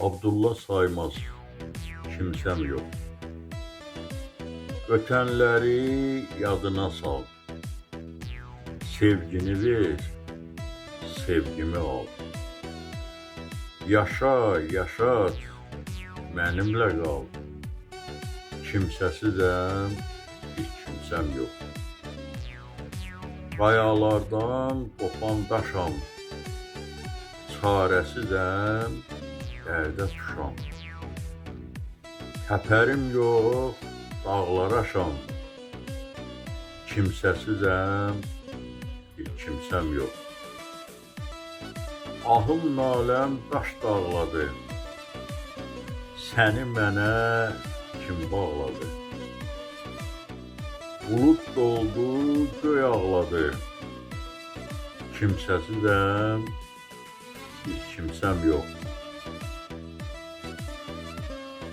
Abdullah Saymaz, kimsəm yox. Ötənləri yadına sal, sevgini ver, sevgimi al. Yaşa, yaşat, mənimlə qal. Kimsəsizəm, bir kimsəm yox. Qayalardan qopan daşam, çarəsizəm, dərdə tuşam. Təpərim yox, dağlar aşam, kimsəsizəm, bir kimsəm yox. Ahım naləm daş dağladı, səni mənə kim bağladı? Bulud doldu, göy ağladı, kimsəsizəm, bir kimsəm yox.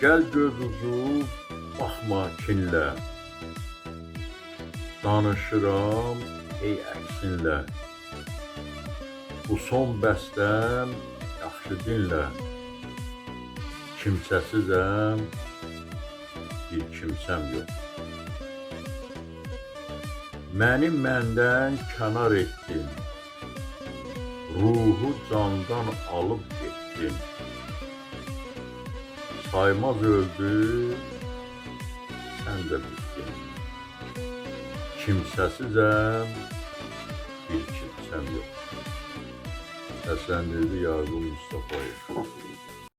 Gəl göz ucu, baxma kinlə, danışıram ey əksinlə. Bu son bəstəm, yaxşı dinlə, kimsəsizəm, bir kimsəm yox. Məni məndən kənar etdin, ruhu candan alıb getdin. Saymaz öldü, sən də bitdin. Kimsəsizəm, bir kimsəm yox. Səsləndirdi Yaqub Mustafayev.